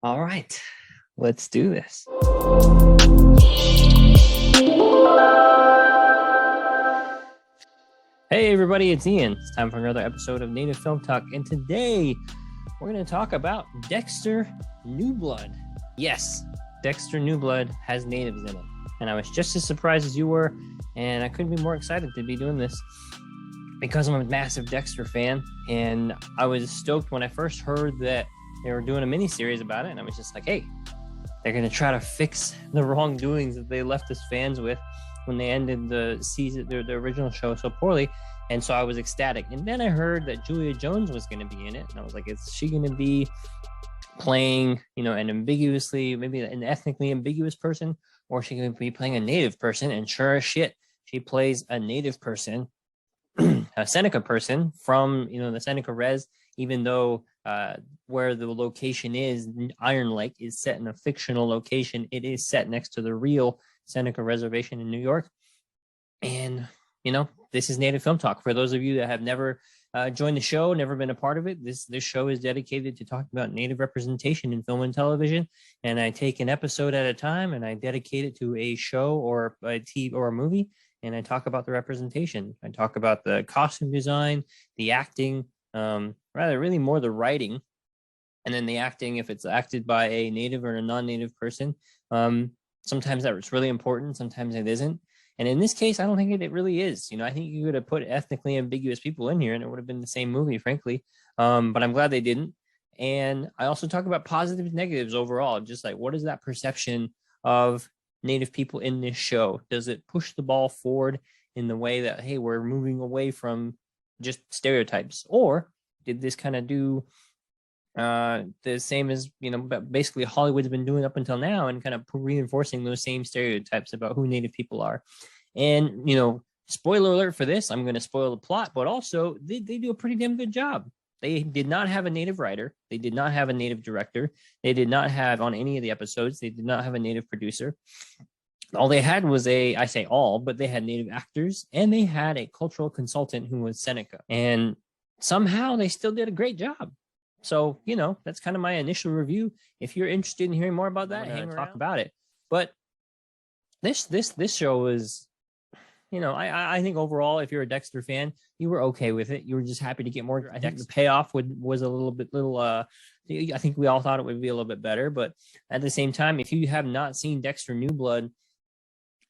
All right, let's do this. Hey everybody, it's Ian. It's time for another episode of Native Film Talk, and today we're going to talk about Dexter New Blood. Yes, Dexter New Blood has natives in it, and I was just as surprised as you were, and I couldn't be more excited to be doing this because I'm a massive Dexter fan, and I was stoked when I first heard that they were doing a mini-series about it, and I was just like, hey, they're going to try to fix the wrongdoings that they left us fans with when they ended the season, the original show, so poorly. And so I was ecstatic. And then I heard that Julia Jones was going to be in it, and I was like, is she going to be playing, an ambiguously, maybe an ethnically ambiguous person, or is she going to be playing a native person? And sure as shit, she plays a native person, a Seneca person from, the Seneca Res, even though where the location is, Iron Lake, is set in a fictional location. It is set next to the real Seneca Reservation in New York. And, this is Native Film Talk. For those of you that have never joined the show, never been a part of it, this show is dedicated to talking about Native representation in film and television. And I take an episode at a time and I dedicate it to a show or a TV or a movie. And I talk about the representation. I talk about the costume design, the acting, really more the writing, and then the acting, if it's acted by a native or a non-native person. Sometimes that's really important, sometimes it isn't. And in this case, I don't think it really is. I think you could have put ethnically ambiguous people in here and it would have been the same movie, frankly. But I'm glad they didn't. And I also talk about positives, negatives overall, just like what is that perception of native people in this show? Does it push the ball forward in the way that, hey, we're moving away from just stereotypes? Or did this kind of do the same as, basically Hollywood's been doing up until now and kind of reinforcing those same stereotypes about who native people are? And, spoiler alert for this, I'm going to spoil the plot, but also they do a pretty damn good job. They did not have a native writer. They did not have a native director. They did not have, on any of the episodes, they did not have a native producer. All they had was I say all, but they had native actors and they had a cultural consultant who was Seneca. And somehow they still did a great job. So, that's kind of my initial review. If you're interested in hearing more about that, hang around, talk about it. But this show is, I think overall, if you're a Dexter fan, you were okay with it. You were just happy to get more. I think the payoff was a little. I think we all thought it would be a little bit better, but at the same time, if you have not seen Dexter New Blood,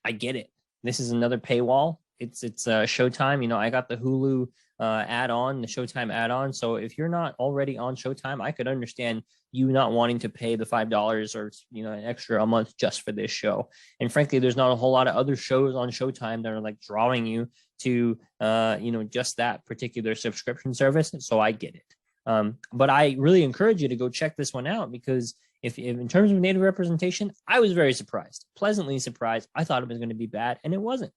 I get it. This is another paywall. It's Showtime. I got the Hulu add-on, the Showtime add-on. So if you're not already on Showtime, I could understand you not wanting to pay the $5 or an extra a month just for this show. And frankly, there's not a whole lot of other shows on Showtime that are like drawing you to just that particular subscription service. So I get it. But I really encourage you to go check this one out, because if in terms of native representation, I was very surprised, pleasantly surprised. I thought it was going to be bad, and it wasn't.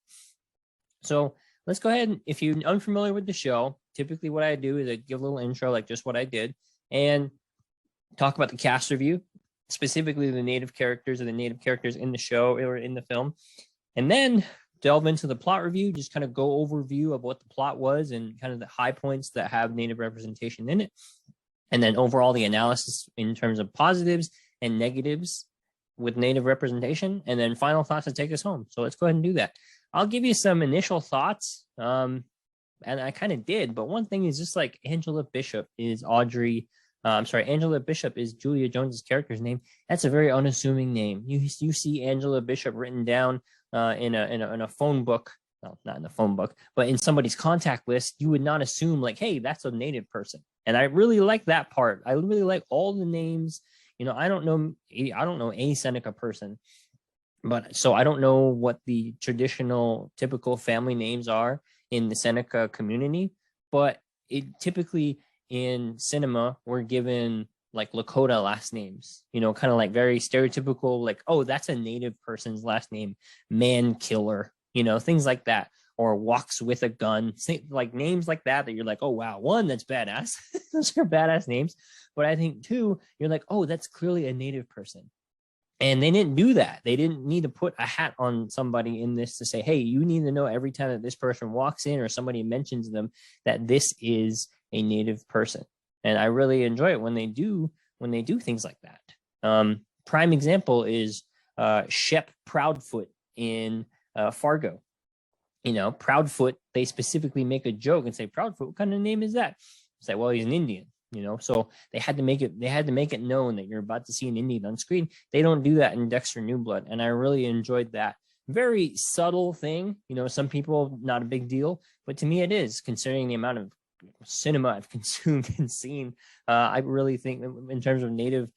So let's go ahead. And if you're unfamiliar with the show, typically what I do is I give a little intro, like just what I did, and talk about the cast review, specifically the native characters or the native characters in the show or in the film, and then delve into the plot review, just kind of go overview of what the plot was and kind of the high points that have native representation in it. And then overall the analysis in terms of positives and negatives with native representation, and then final thoughts to take us home. So let's go ahead and do that. I'll give you some initial thoughts, and I kind of did, but one thing is just like Angela Bishop is Angela Bishop is Julia Jones's character's name. That's a very unassuming name. You see Angela Bishop written down in a phone book. Well, not in the phone book, but in somebody's contact list. You would not assume like, hey, that's a native person. And I really like that part. I really like all the names. I don't know a Seneca person, but so I don't know what the traditional typical family names are in the Seneca community, but it typically in cinema, we're given like Lakota last names, kind of like very stereotypical, like, oh, that's a native person's last name, man killer, things like that, or walks with a gun, like names like that you're like, oh, wow, one, that's badass. Those are badass names. But I think two, you're like, oh, that's clearly a native person. And they didn't do that. They didn't need to put a hat on somebody in this to say, hey, you need to know every time that this person walks in or somebody mentions them that this is a native person. And I really enjoy it when they do things like that. Prime example is Shep Proudfoot in Fargo. Proudfoot, they specifically make a joke and say, Proudfoot, what kind of name is that? It's like, well, he's an Indian, so they had to make it known that you're about to see an Indian on screen. They don't do that in Dexter New Blood. And I really enjoyed that. Very subtle thing. Some people, not a big deal, but to me it is, considering the amount of cinema I've consumed and seen. I really think in terms of native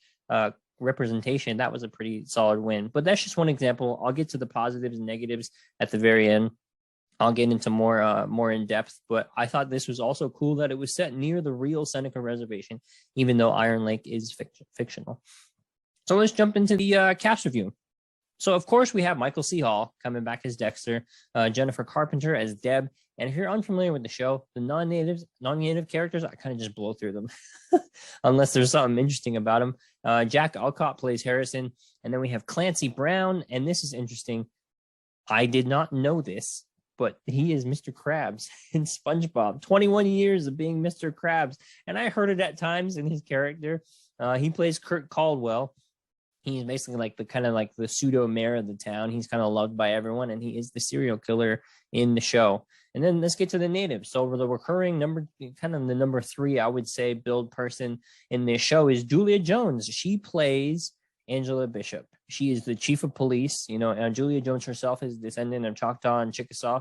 representation, that was a pretty solid win. But that's just one example. I'll get to the positives and negatives at the very end. I'll get into more in depth, but I thought this was also cool that it was set near the real Seneca reservation, even though Iron Lake is fictional. So let's jump into the cast review. So of course we have Michael C. Hall coming back as Dexter, Jennifer Carpenter as Deb, and if you're unfamiliar with the show, the non-native characters, I kind of just blow through them unless there's something interesting about them. Jack Alcott plays Harrison, and then we have Clancy Brown, and this is interesting. I did not know this, but he is Mr. Krabs in SpongeBob. 21 years of being Mr. Krabs. And I heard it at times in his character. He plays Kurt Caldwell. He's basically like the pseudo mayor of the town. He's kind of loved by everyone, and he is the serial killer in the show. And then let's get to the natives. So the recurring the number 3, I would say, build person in this show is Julia Jones. She plays Angela Bishop. She is the chief of police. And Julia Jones herself is descendant of Choctaw and Chickasaw.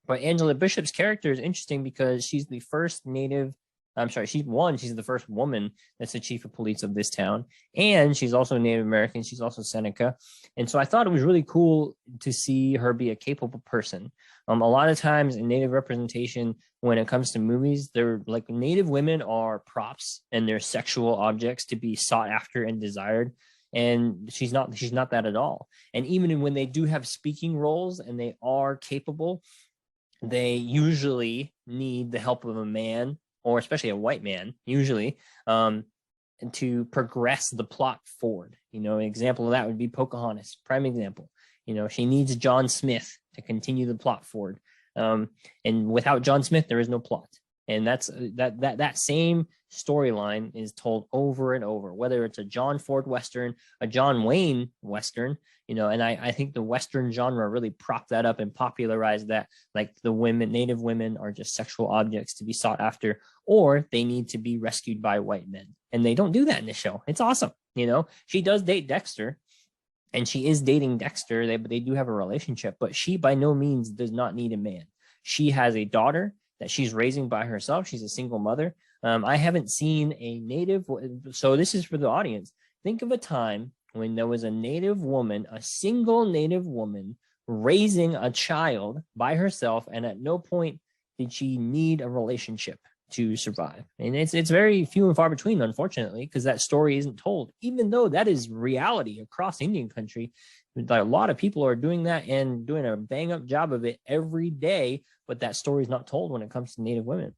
But Angela Bishop's character is interesting because she's the first she's the first woman that's the chief of police of this town. And she's also Native American. She's also Seneca. And so I thought it was really cool to see her be a capable person. A lot of times in Native representation, when it comes to movies, they're like Native women are props and they're sexual objects to be sought after and desired. And she's not that at all. And even when they do have speaking roles and they are capable, they usually need the help of a man, or especially a white man, usually, to progress the plot forward. An example of that would be Pocahontas, prime example. She needs John Smith to continue the plot forward. And without John Smith, there is no plot. And that's that same storyline is told over and over, whether it's a John Ford Western, a John Wayne Western, and I think the Western genre really propped that up and popularized that, like Native women are just sexual objects to be sought after, or they need to be rescued by white men. And they don't do that in the show. It's awesome. She does date Dexter, and she is dating Dexter. They do have a relationship, but she by no means does not need a man. She has a daughter that she's raising by herself. She's a single mother. I haven't seen a native. So this is for the audience. Think of a time when there was a native woman, a single native woman raising a child by herself. And at no point did she need a relationship to survive. And it's very few and far between, unfortunately, because that story isn't told, even though that is reality across Indian country. A lot of people are doing that and doing a bang up job of it every day, but that story is not told when it comes to Native women.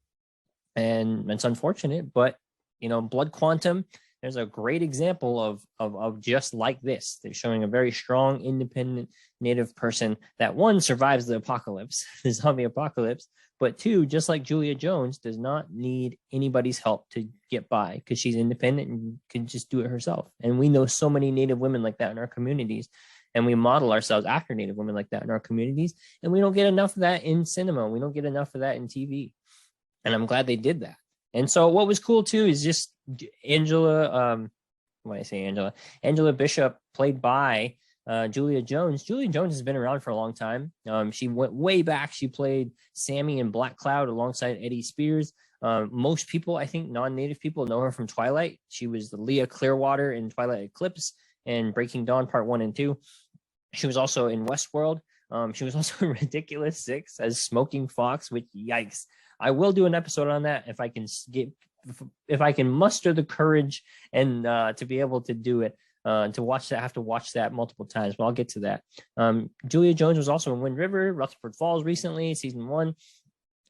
And it's unfortunate, but Blood Quantum, there's a great example of just like this. They're showing a very strong, independent Native person that, one, survives the apocalypse, the zombie apocalypse, but two, just like Julia Jones, does not need anybody's help to get by because she's independent and can just do it herself. And we know so many Native women like that in our communities, and we model ourselves after Native women like that in our communities, and we don't get enough of that in cinema. We don't get enough of that in TV, and I'm glad they did that. And so what was cool too is just Angela Bishop, played by Julia Jones. Julia Jones has been around for a long time. She went way back. She played Sammy in Black Cloud alongside Eddie Spears. Most people, I think non-native people, know her from Twilight. She was the Leah Clearwater in Twilight Eclipse and Breaking Dawn Part 1 and 2. She was also in Westworld. She was also in Ridiculous 6 as Smoking Fox, which, yikes. I will do an episode on that if I can muster the courage and to be able to do it. To watch that, I have to watch that multiple times, but I'll get to that. Julia Jones was also in Wind River, Rutherford Falls recently, season 1,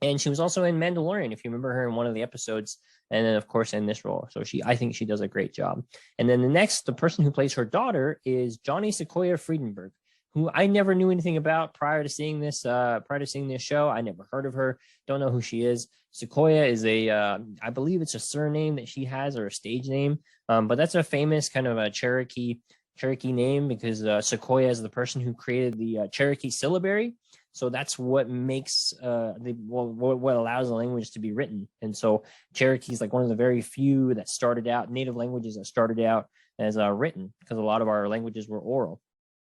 and she was also in Mandalorian, if you remember her in one of the episodes, and then of course in this role. So I think she does a great job. And then the person who plays her daughter is Johnny Sequoia Friedenberg, who I never knew anything about prior to seeing this show. I never heard of her. Don't know who she is. Sequoia is I believe it's a surname that she has, or a stage name. But that's a famous kind of a Cherokee name, because Sequoia is the person who created the Cherokee syllabary. So that's what makes what allows the language to be written. And so Cherokee is like one of the very few that started out, native languages that started out as written, because a lot of our languages were oral.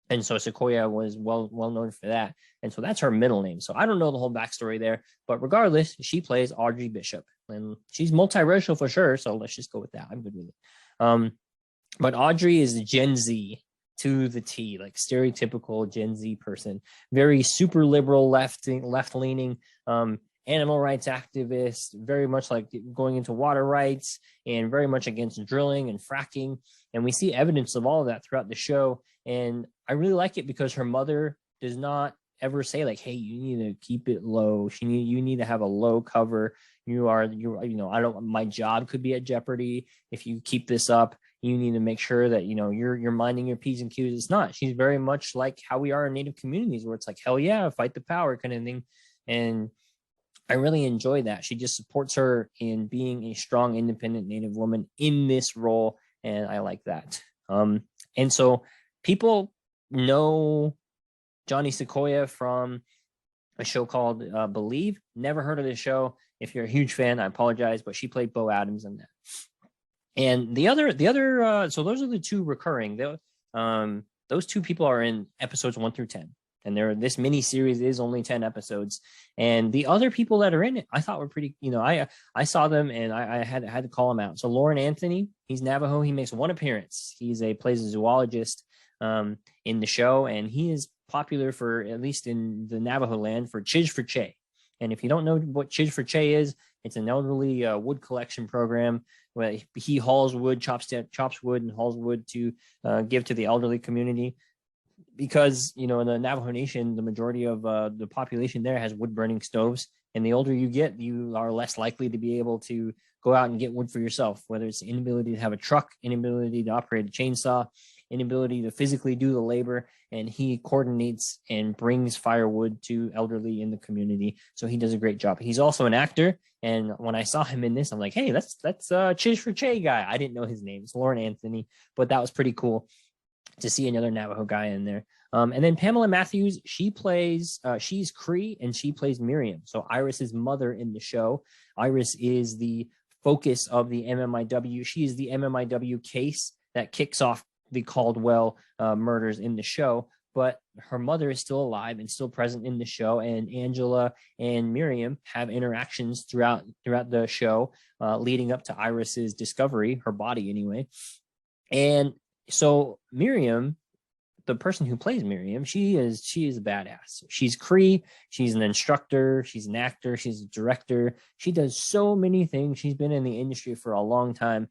And so Sequoia was well known for that. And so that's her middle name. So I don't know the whole backstory there, but regardless, she plays Audrey Bishop, and she's multiracial for sure. So let's just go with that. I'm good with it. But Audrey is Gen Z to the T, like stereotypical Gen Z person, very super liberal, left leaning, animal rights activist, very much like going into water rights, and very much against drilling and fracking. And we see evidence of all of that throughout the show. And I really like it because her mother does not ever say like, hey, you need to keep it low. You need to have a low cover. My job could be at jeopardy if you keep this up. You need to make sure that, you're minding your P's and Q's. It's not. She's very much like how we are in Native communities, where it's like, hell yeah, fight the power kind of thing. And I really enjoy that. She just supports her in being a strong, independent Native woman in this role. And I like that. And so people know Johnny Sequoia from a show called Believe. Never heard of this show. If you're a huge fan, I apologize, but she played Bo Adams in that. And the other, so those are the two recurring. Those two people are in episodes 1 through 10, and this mini series is only 10 episodes. And the other people that are in it, I thought were pretty. I saw them, and I had to call them out. So Lauren Anthony, he's Navajo. He makes one appearance. Plays a zoologist in the show, and he is popular for, at least in the Navajo land, for Chij for Che. And if you don't know what Chij for Che is, it's an elderly wood collection program where he hauls wood, chops wood, and hauls wood to give to the elderly community. Because, in the Navajo Nation, the majority of the population there has wood burning stoves. And the older you get, you are less likely to be able to go out and get wood for yourself, whether it's inability to have a truck, inability to operate a chainsaw, inability to physically do the labor. And he coordinates and brings firewood to elderly in the community. So he does a great job. He's also an actor. And when I saw him in this, I'm like, hey, that's Chij for Che guy. I didn't know his name. It's Lauren Anthony, but that was pretty cool to see another Navajo guy in there. And then Pamela Matthews, she's Cree, and she plays Miriam. So Iris's mother in the show. Iris is the focus of the MMIW. She is the MMIW case that kicks off the Caldwell murders in the show, but her mother is still alive and still present in the show. And Angela and Miriam have interactions throughout the show, leading up to Iris's discovery, her body anyway. And so Miriam, the person who plays Miriam, she is a badass. She's Cree. She's an instructor. She's an actor. She's a director. She does so many things. She's been in the industry for a long time.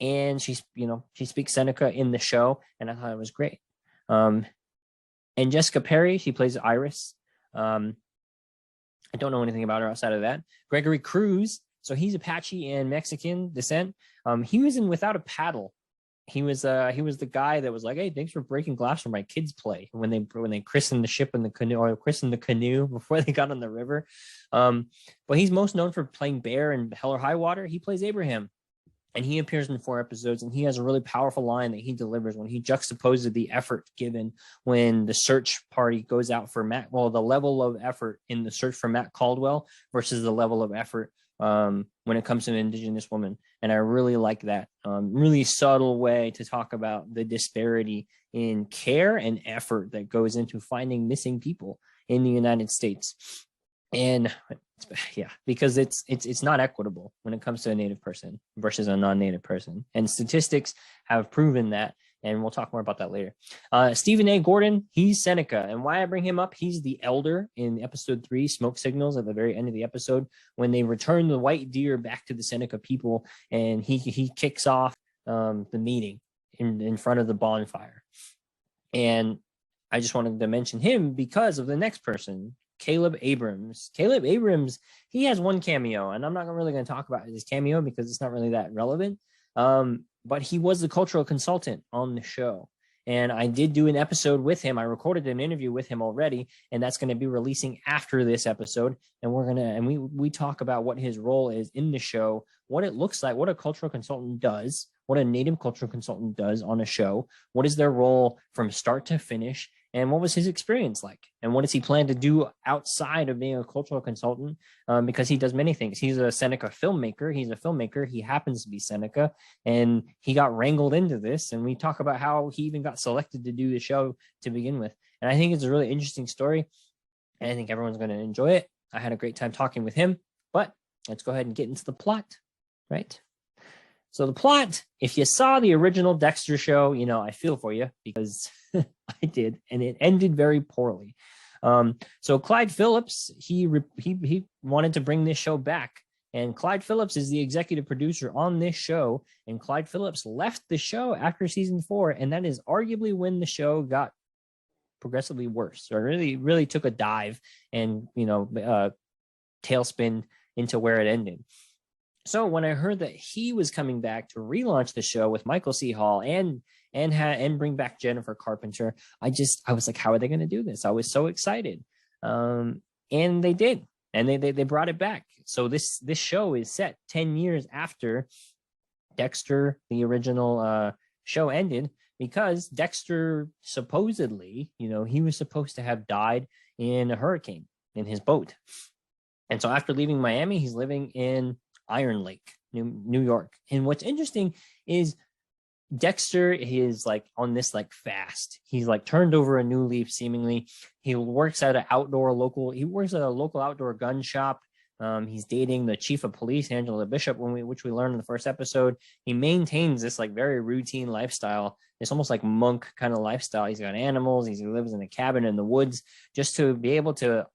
And she speaks Seneca in the show, and I thought it was great. And Jessica Perry, she plays Iris. I don't know anything about her outside of that. Gregory Cruz, so he's Apache and Mexican descent. He was in Without a Paddle. He was the guy that was like, hey, thanks for breaking glass for my kids' play when they christened the ship in the canoe, or christened the canoe before they got on the river. But he's most known for playing Bear in Hell or High Water. He plays Abraham. And he appears in 4 episodes, and he has a really powerful line that he delivers when he juxtaposes the effort given when the search party goes out for Matt. Well, the level of effort in the search for Matt Caldwell versus the level of effort when it comes to an Indigenous woman. And I really like that really subtle way to talk about the disparity in care and effort that goes into finding missing people in the United States. And yeah, because it's not equitable when it comes to a Native person versus a non-Native person. And statistics have proven that. And we'll talk more about that later. Stephen A. Gordon, he's Seneca. And why I bring him up, he's the elder in episode 3, Smoke Signals, at the very end of the episode, when they return the white deer back to the Seneca people. And he kicks off the meeting in front of the bonfire. And I just wanted to mention him because of the next person, Caleb Abrams. Caleb Abrams, he has one cameo, and I'm not really going to talk about his cameo because it's not really that relevant. But he was the cultural consultant on the show. And I did do an episode with him. I recorded an interview with him already, and that's going to be releasing after this episode. And we talk about what his role is in the show, what it looks like, what a cultural consultant does, what a native cultural consultant does on a show, what is their role from start to finish, and what was his experience like, and what does he plan to do outside of being a cultural consultant, because he does many things. He's a Seneca filmmaker. He's a filmmaker. He happens to be Seneca, and he got wrangled into this, and we talk about how he even got selected to do the show to begin with. And I think it's a really interesting story, and I think everyone's going to enjoy it. I had a great time talking with him, but let's go ahead and get into the plot, right? So the plot, if you saw the original Dexter show, you know, I feel for you because I did, and it ended very poorly. So Clyde Phillips, he wanted to bring this show back, and Clyde Phillips is the executive producer on this show, and Clyde Phillips left the show after season 4, and that is arguably when the show got progressively worse, or really took a dive and, you know, tailspin into where it ended. So when I heard that he was coming back to relaunch the show with Michael C. Hall and bring back Jennifer Carpenter, I was like, how are they going to do this? I was so excited, and they did, and they brought it back. So this show is set 10 years after Dexter, the original show, ended, because Dexter supposedly, you know, he was supposed to have died in a hurricane in his boat, and so after leaving Miami, he's living in Iron Lake, New York. And what's interesting is Dexter is like on this like fast. He's like turned over a new leaf seemingly. He works at a local outdoor gun shop. He's dating the chief of police, Angela Bishop, which we learned in the first episode. He maintains this like very routine lifestyle. It's almost like monk kind of lifestyle. He's got animals. He lives in a cabin in the woods just to be able to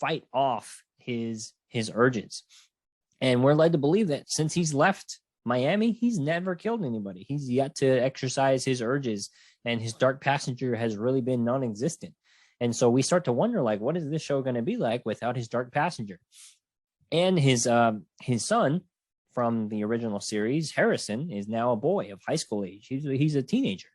fight off his urges. And we're led to believe that since he's left Miami, he's never killed anybody. He's yet to exercise his urges, and his dark passenger has really been non-existent. And so we start to wonder, like, what is this show going to be like without his dark passenger? And his son from the original series, Harrison, is now a boy of high school age. He's a teenager,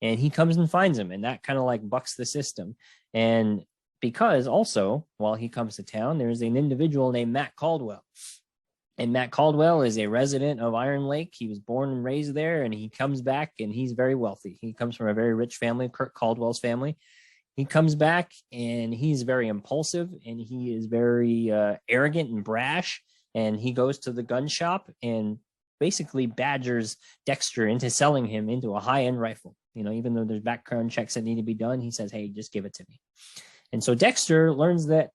and he comes and finds him, and that kind of like bucks the system. And because also, while he comes to town, there's an individual named Matt Caldwell. And Matt Caldwell is a resident of Iron Lake. He was born and raised there, and he comes back, and he's very wealthy. He comes from a very rich family, Kirk Caldwell's family. He comes back, and he's very impulsive, and he is very arrogant and brash. And he goes to the gun shop and basically badgers Dexter into selling him into a high-end rifle. You know, even though there's background checks that need to be done, he says, hey, just give it to me. And so Dexter learns that,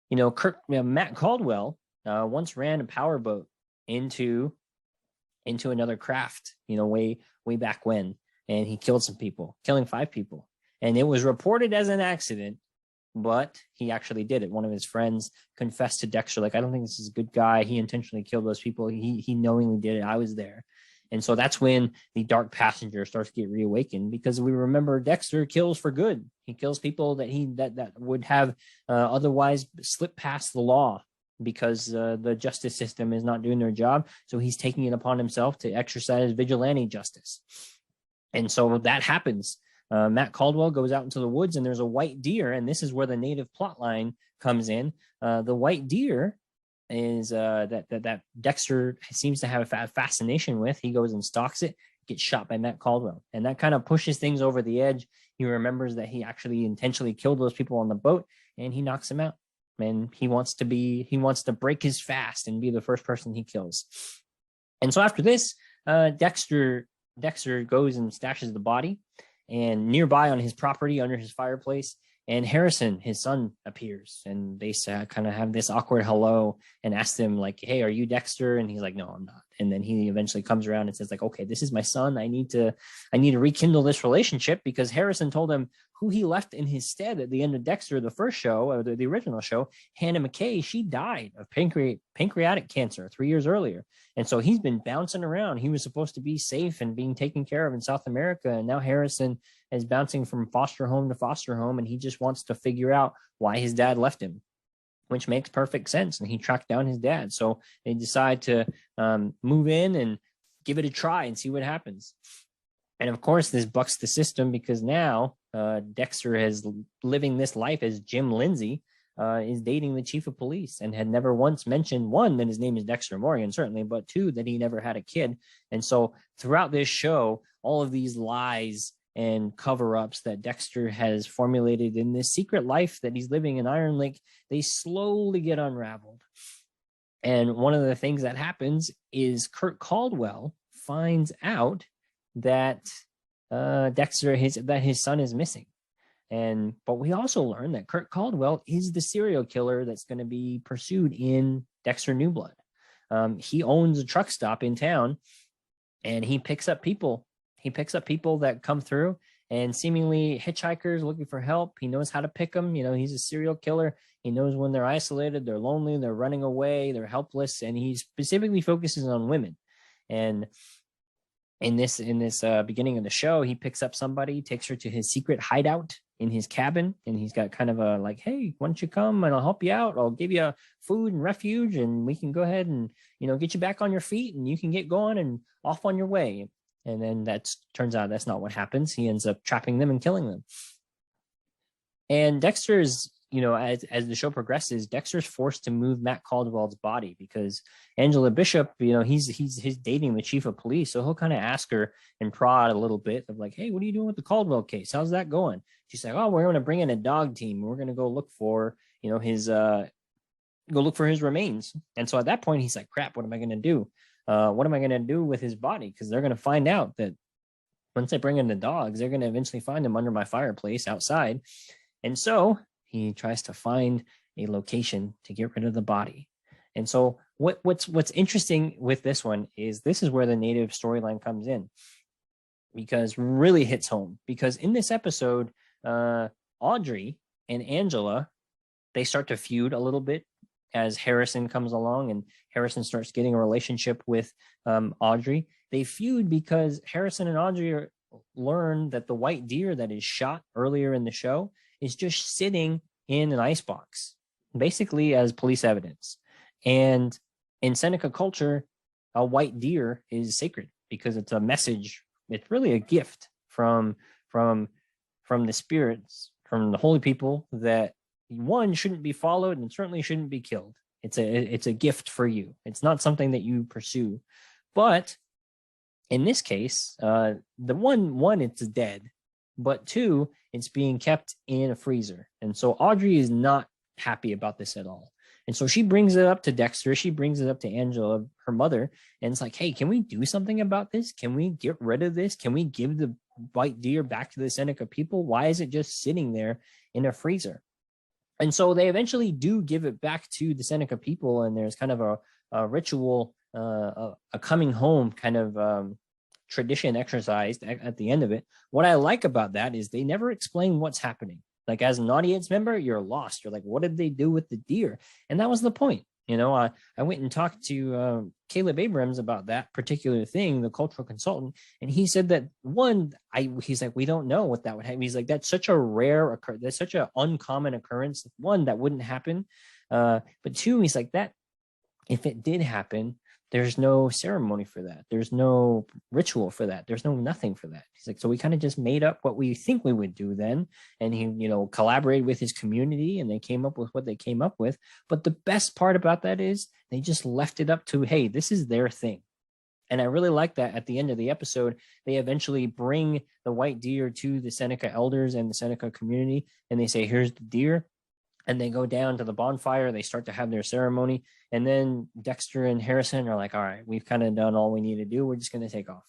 you know, Matt Caldwell once ran a powerboat into another craft, you know, way back when, and he killed some people, killing 5 people. And it was reported as an accident, but he actually did it. One of his friends confessed to Dexter, like, I don't think this is a good guy. He intentionally killed those people. He knowingly did it. I was there. And so that's when the dark passenger starts to get reawakened, because we remember Dexter kills for good. He kills people that would have otherwise slipped past the law, because the justice system is not doing their job. So he's taking it upon himself to exercise vigilante justice. And so that happens. Matt Caldwell goes out into the woods, and there's a white deer. And this is where the native plotline comes in. The white deer is that Dexter seems to have a fascination with. He goes and stalks it, gets shot by Matt Caldwell. And that kind of pushes things over the edge. He remembers that he actually intentionally killed those people on the boat, and he knocks him out. And he wants to break his fast and be the first person he kills. And so after this, Dexter goes and stashes the body, and nearby on his property under his fireplace, and Harrison, his son, appears, and they kind of have this awkward hello and ask him like, hey, are you Dexter? And he's like, no, I'm not. And then he eventually comes around and says like, okay, this is my son. I need to rekindle this relationship, because Harrison told him who he left in his stead at the end of Dexter, the first show, or the original show, Hannah McKay. She died of pancreatic cancer 3 years earlier. And so he's been bouncing around. He was supposed to be safe and being taken care of in South America. And now Harrison is bouncing from foster home to foster home. And he just wants to figure out why his dad left him, which makes perfect sense. And he tracked down his dad. So they decide to move in and give it a try and see what happens. And of course, this bucks the system because now Dexter is living this life as Jim Lindsay, is dating the chief of police and had never once mentioned, one, that his name is Dexter Morgan, certainly, but two, that he never had a kid. And so throughout this show, all of these lies and cover-ups that Dexter has formulated in this secret life that he's living in Iron Lake, they slowly get unraveled. And one of the things that happens is Kurt Caldwell finds out that his son is missing. But we also learn that Kurt Caldwell is the serial killer that's going to be pursued in Dexter New Blood. He owns a truck stop in town, and he picks up people. He picks up people that come through, and seemingly hitchhikers looking for help. He knows how to pick them. He's a serial killer. He knows when they're isolated, they're lonely, they're running away, they're helpless, and he specifically focuses on women. And in this beginning of the show, he picks up somebody, takes her to his secret hideout in his cabin, and he's got kind of a like, hey, why don't you come and I'll help you out, I'll give you food and refuge, and we can go ahead and get you back on your feet, and you can get going and off on your way. And then turns out that's not what happens. He ends up trapping them and killing them. And Dexter's, as the show progresses, Dexter's forced to move Matt Caldwell's body because Angela Bishop, he's dating the chief of police. So he'll kind of ask her and prod a little bit of like, hey, what are you doing with the Caldwell case? How's that going? She's like, oh, we're going to bring in a dog team. We're going to go look for, his remains. And so at that point, he's like, crap, what am I going to do? What am I going to do with his body? Because they're going to find out that once I bring in the dogs, they're going to eventually find him under my fireplace outside. And so he tries to find a location to get rid of the body. And so what's interesting with this one is this is where the native storyline comes in, because really hits home. Because in this episode, Audrey and Angela, they start to feud a little bit as Harrison comes along, and Harrison starts getting a relationship with Audrey. They feud because Harrison and Audrey learn that the white deer that is shot earlier in the show is just sitting in an icebox, basically as police evidence. And in Seneca culture, a white deer is sacred because it's a message. It's really a gift from the spirits, from the holy people, that one shouldn't be followed and certainly shouldn't be killed. It's a gift for you. It's not something that you pursue. But in this case, the one, it's dead, but two, it's being kept in a freezer. And so Audrey is not happy about this at all. And so she brings it up to Dexter. She brings it up to Angela, her mother. And it's like, hey, can we do something about this? Can we get rid of this? Can we give the white deer back to the Seneca people? Why is it just sitting there in a freezer? And so they eventually do give it back to the Seneca people. And there's kind of a ritual, a coming home kind of tradition exercised at the end of it. What I like about that is they never explain what's happening. Like, as an audience member, you're lost. You're like, what did they do with the deer? And that was the point. I went and talked to Caleb Abrams about that particular thing, the cultural consultant, and he said that he's like, we don't know what that would happen. He's like, that's such a rare that's such an uncommon occurrence. One, that wouldn't happen. But two, he's like, that if it did happen, there's no ceremony for that. There's no ritual for that. There's no nothing for that. He's like, so we kind of just made up what we think we would do then. And he, collaborated with his community, and they came up with what they came up with. But the best part about that is they just left it up to, hey, this is their thing. And I really like that at the end of the episode, they eventually bring the white deer to the Seneca elders and the Seneca community. And they say, here's the deer. And they go down to the bonfire. They start to have their ceremony. And then Dexter and Harrison are like, all right, we've kind of done all we need to do. We're just going to take off.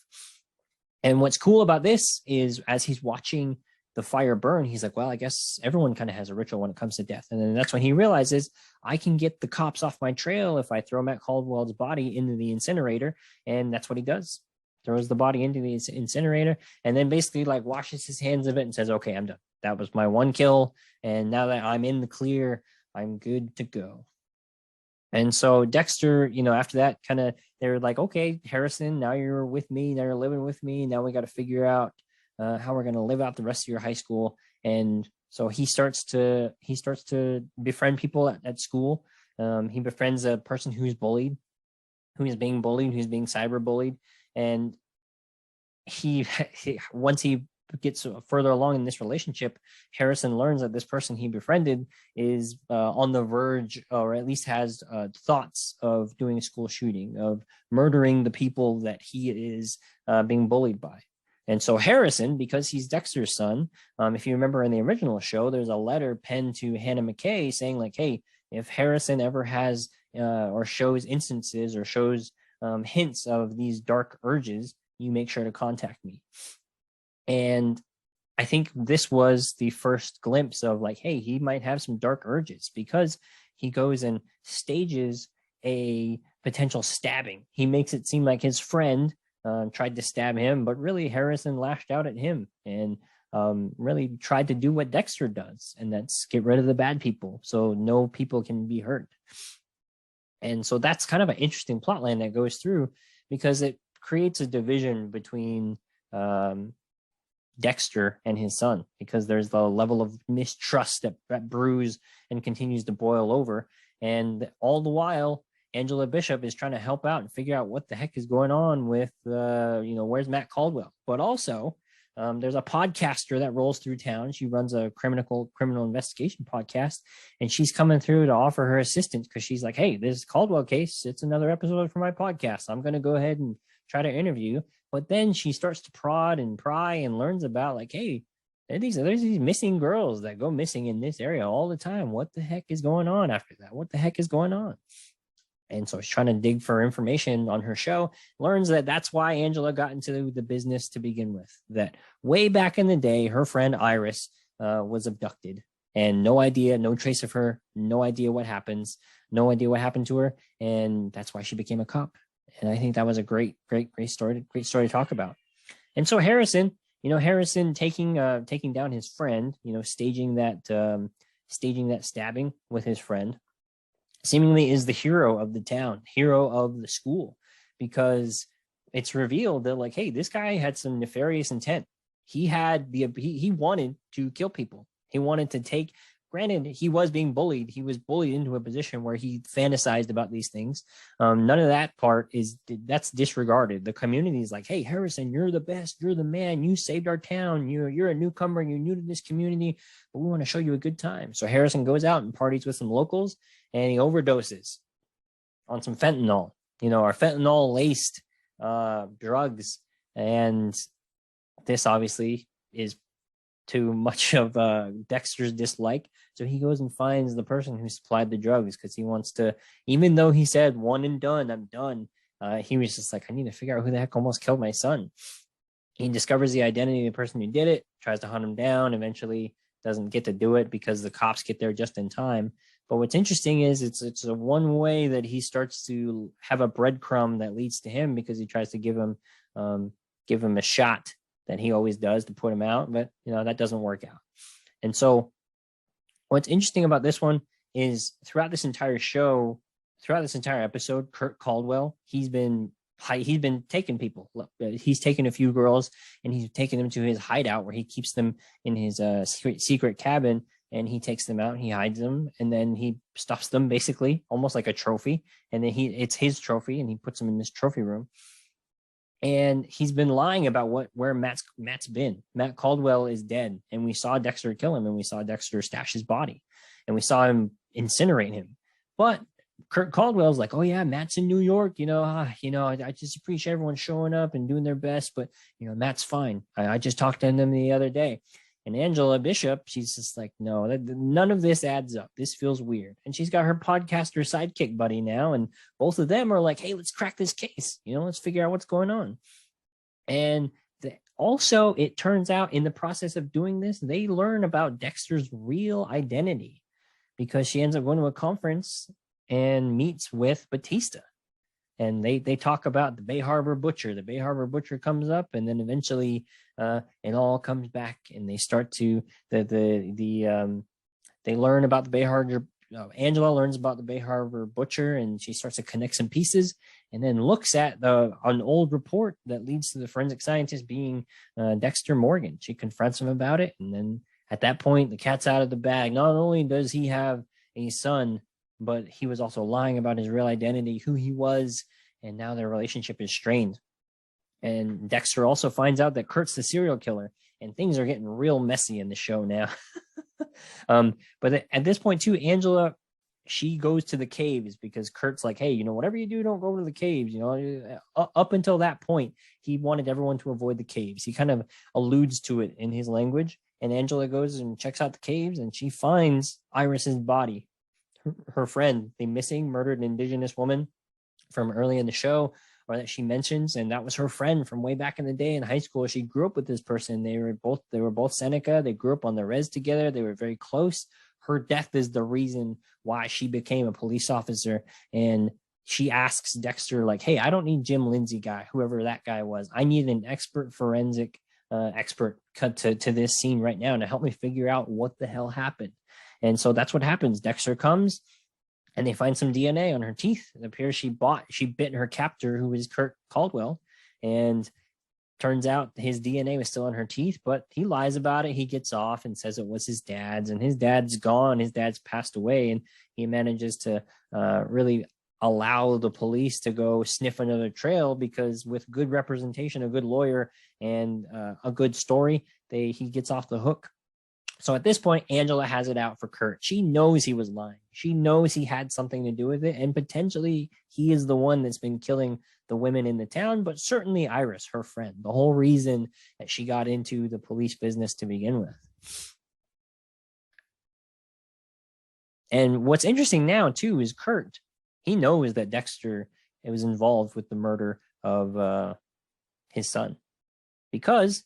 And what's cool about this is as he's watching the fire burn, he's like, well, I guess everyone kind of has a ritual when it comes to death. And then that's when he realizes, I can get the cops off my trail if I throw Matt Caldwell's body into the incinerator. And that's what he does. Throws the body into the incinerator, and then basically like washes his hands of it and says, okay, I'm done. That was my one kill. And now that I'm in the clear, I'm good to go. And so Dexter, after that, kind of, they're like, okay, Harrison, now you're with me. Now you're living with me. Now we got to figure out how we're going to live out the rest of your high school. And so he starts to befriend people at school. He befriends a person who's being bullied, who's being cyber bullied. And once he gets further along in this relationship, Harrison learns that this person he befriended is on the verge, or at least has thoughts of doing a school shooting, of murdering the people that he is being bullied by. And so Harrison, because he's Dexter's son, if you remember in the original show, there's a letter penned to Hannah McKay saying like, hey, if Harrison ever has or shows instances or shows hints of these dark urges, you make sure to contact me. And I think this was the first glimpse of like, hey, he might have some dark urges, because he goes and stages a potential stabbing. He makes it seem like his friend tried to stab him, but really Harrison lashed out at him and really tried to do what Dexter does, and that's get rid of the bad people so no people can be hurt. And so that's kind of an interesting plotline that goes through, because it creates a division between Dexter and his son, because there's the level of mistrust that brews and continues to boil over. And all the while, Angela Bishop is trying to help out and figure out what the heck is going on with, where's Matt Caldwell? But also, there's a podcaster that rolls through town. She runs a criminal investigation podcast, and she's coming through to offer her assistance because she's like, hey, this Caldwell case, it's another episode for my podcast. I'm going to go ahead and try to interview. But then she starts to prod and pry and learns about like, hey, there's these missing girls that go missing in this area all the time. What the heck is going on after that? What the heck is going on? And so she's trying to dig for information on her show, learns that that's why Angela got into the business to begin with, that way back in the day, her friend Iris was abducted, and no idea, no trace of her, no idea what happens, no idea what happened to her. And that's why she became a cop. And I think that was a great story to talk about. And so Harrison taking down his friend, staging that stabbing with his friend, seemingly is the hero of the town, hero of the school, because it's revealed that like, hey, this guy had some nefarious intent. He wanted to kill people. He wanted to take, granted, he was being bullied. He was bullied into a position where he fantasized about these things. None of that part that's disregarded. The community is like, hey, Harrison, you're the best. You're the man. You saved our town. You're a newcomer. You're new to this community, but we want to show you a good time. So Harrison goes out and parties with some locals, and he overdoses on some fentanyl, our fentanyl laced drugs. And this obviously is too much of Dexter's dislike. So he goes and finds the person who supplied the drugs, because he wants to, even though he said one and done, I'm done. He was just like, I need to figure out who the heck almost killed my son. He discovers the identity of the person who did it, tries to hunt him down, eventually doesn't get to do it because the cops get there just in time. But what's interesting is it's a one way that he starts to have a breadcrumb that leads to him, because he tries to give him a shot that he always does to put him out, but that doesn't work out. And so what's interesting about this one is throughout this entire episode, Kurt Caldwell, he's been taking people. He's taken a few girls and he's taken them to his hideout where he keeps them in his secret cabin, and he takes them out, he hides them, and then he stuffs them basically almost like a trophy. And then it's his trophy, and he puts them in this trophy room. And he's been lying about where Matt's been. Matt Caldwell is dead, and we saw Dexter kill him, and we saw Dexter stash his body, and we saw him incinerate him. But Kurt Caldwell's like, oh yeah, Matt's in New York. I just appreciate everyone showing up and doing their best, but Matt's fine. I just talked to him the other day. And Angela Bishop, she's just like, no, none of this adds up. This feels weird. And she's got her podcaster sidekick buddy now, and both of them are like, hey, let's crack this case. Let's figure out what's going on. And also, it turns out in the process of doing this, they learn about Dexter's real identity, because she ends up going to a conference and meets with Batista. And they talk about the Bay Harbor Butcher. The Bay Harbor Butcher comes up, and then eventually it all comes back, and they start to they learn about the Bay Harbor. Angela learns about the Bay Harbor Butcher, and she starts to connect some pieces, and then looks at an old report that leads to the forensic scientist being Dexter Morgan. She confronts him about it, and then at that point, the cat's out of the bag. Not only does he have a son, but he was also lying about his real identity, who he was, and now their relationship is strained. And Dexter also finds out that Kurt's the serial killer, and things are getting real messy in the show now. But at this point too, Angela, she goes to the caves because Kurt's like, hey, whatever you do, don't go to the caves. Up until that point, he wanted everyone to avoid the caves. He kind of alludes to it in his language. And Angela goes and checks out the caves, and she finds Iris's body, her friend, the missing, murdered Indigenous woman from early in the show, or that she mentions, and that was her friend from way back in the day in high school. She grew up with this person. They were both Seneca. They grew up on the res together. They were very close. Her death is the reason why she became a police officer. And she asks Dexter, like, hey, I don't need Jim Lindsay guy, whoever that guy was. I need an expert forensic expert cut to this scene right now to help me figure out what the hell happened. And so that's what happens. Dexter comes, and they find some DNA on her teeth. It appears she bit her captor, who was Kurt Caldwell, and turns out his DNA was still on her teeth, but he lies about it. He gets off and says it was his dad's, and his dad's gone. His dad's passed away, and he manages to really allow the police to go sniff another trail, because with good representation, a good lawyer, and a good story, he gets off the hook. So at this point, Angela has it out for Kurt. She knows he was lying. She knows he had something to do with it, and potentially he is the one that's been killing the women in the town, but certainly Iris, her friend, the whole reason that she got into the police business to begin with. And what's interesting now, too, is Kurt. He knows that Dexter was involved with the murder of his son, because